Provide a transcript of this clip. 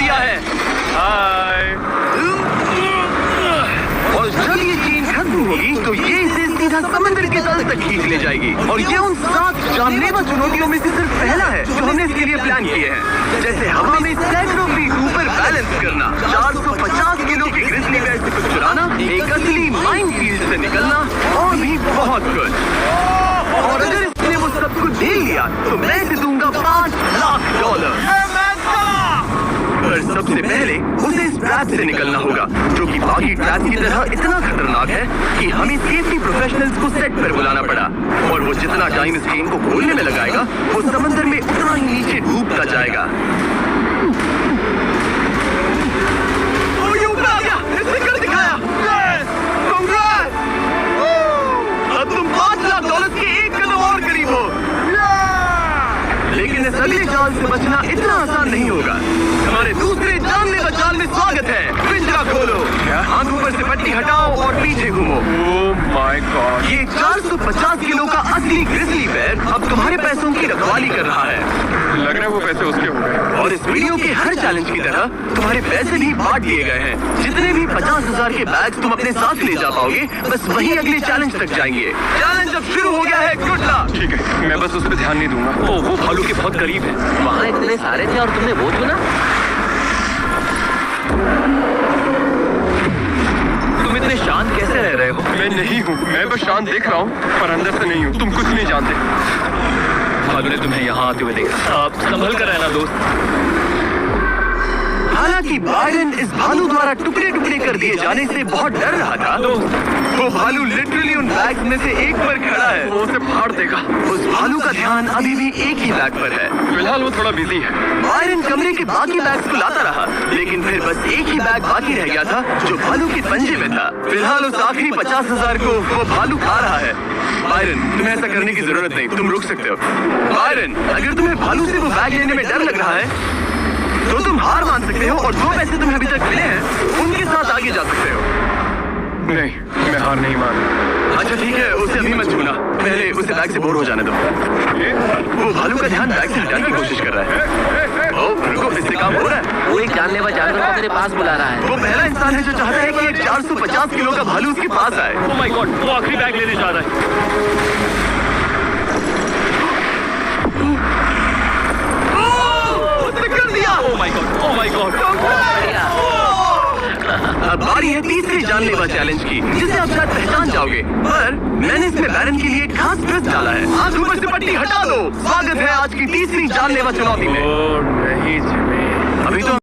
दिया है। हाय। और जब ये चेन खत्म होगी तो ये इसे सीधा समंदर के तल तक खींच ले जाएगी। और ये उन 7 जानलेवा चुनौतियों में से सिर्फ पहला है जो हमने इसके लिए प्लान किए हैं। जैसे हवा में सैकड़ों फीट ऊपर बैलेंस करना, 450 किलो के ग्रिजली बेयर से कुछ चुराना, एक असली माइन फील्ड से निकलना और भी बहुत कुछ। और अगर इसने वो सब कुछ झेल लिया तो मैं इसे दूंगा $5,00,000। पर सबसे पहले उसे इस ट्रैप से निकलना होगा, जो कि बाकी ट्रैप की तरह इतना खतरनाक है कि हमें सेफ्टी प्रोफेशनल्स को सेट पर बुलाना पड़ा। और वो जितना टाइम इस चेन को खोलने में लगाएगा वो समंदर में उतना ही नीचे डूबता जाएगा। ओ, ये ऊपर आ गया, इसने कर दिखाया। Congrats! अब तुम $5,00,000 के एक कदम और करीब हो। लेकिन इस अगले जाल से बचना इतना आसान नहीं होगा। हमारे दूसरे जानलेवा जाल में स्वागत है। पिंजरा खोलो, आंखों पर से पट्टी हटाओ और पीछे घूमो। Oh my God. ये 450 किलो का असली ग्रिजली बेयर अब तुम्हारे पैसों की रखवाली कर रहा है। लग रहा है वो पैसे उसके हो गए। और इस वीडियो के हर चैलेंज की तरह तुम्हारे पैसे भी बांट दिए गए हैं। जितने भी 50,000 के बैग्स तुम अपने साथ ले जा पाओगे, बस वही अगले चैलेंज तक जाएंगे। चैलेंज अब शुरू हो गया है। Good luck. ठीक है, मैं बस उस पर ध्यान नहीं दूंगा। ओ, वो भालू के बहुत करीब है। वहाँ इतने सारे थे और तुमने वो चुना? तुम इतने शांत कैसे रह रहे हो? मैं नहीं हूँ, मैं बस शांत देख रहा हूँ पर अंदर से नहीं हूँ। तुम कुछ नहीं जानते। भालू ने तुम्हें यहाँ आते हुए देखा। आप संभल कर रहना दोस्त। हालांकि बायरन इस भालू द्वारा टुकड़े टुकड़े कर दिए जाने से बहुत डर रहा था। वो भालू लिटरली उन बैग्स में से एक पर खड़ा है। वो उसे फाड़ देगा। उस भालू का ध्यान अभी भी एक ही बैग पर है। फिलहाल वो थोड़ा बिजी है। बायरन कमरे के बाकी बैग्स को लाता रहा, लेकिन फिर बस एक ही बैग बाकी रह गया था जो भालू के पंजे में था। फिलहाल उस आखिरी 50,000 को वो भालू खा रहा है। बायरन, तुम्हें ऐसा करने की जरूरत नहीं, तुम रुक सकते हो। बायरन, अगर तुम्हें भालू से वो बैग लेने में डर लग रहा है तो तुम हार मान सकते हो और जो पैसे तुम्हें अभी तक मिले हैं उनके साथ आगे जा सकते हो। नहीं, मैं हार नहीं मान। अच्छा ठीक है, उसे अभी मत छूना, पहले उसे बैग से बोर हो जाने दो। वो भालू का ध्यान बैग से हटाने की कोशिश कर रहा है। ओ, रुको, इससे काम हो रहा है। वो एक जानलेवा जानवर को तेरे पास बुला रहा है। वो पहला इंसान है जो चाहता है कि एक 450 किलो का भालू उसके पास आए। ओह माय गॉड, वो आखिरी बैग लेने जा रहा है। उसने कर दिया। Oh my God, oh my God. अब बारी है तीसरे जानलेवा चैलेंज की, जिसे आप शायद पहचान जाओगे। पर मैंने इसमें बैरन के लिए एक खास ट्विस्ट डाला है। आंखों पर से पट्टी हटा दो। स्वागत है आज की तीसरी जानलेवा चुनौती में। ओह नहीं जिमी। अभी तो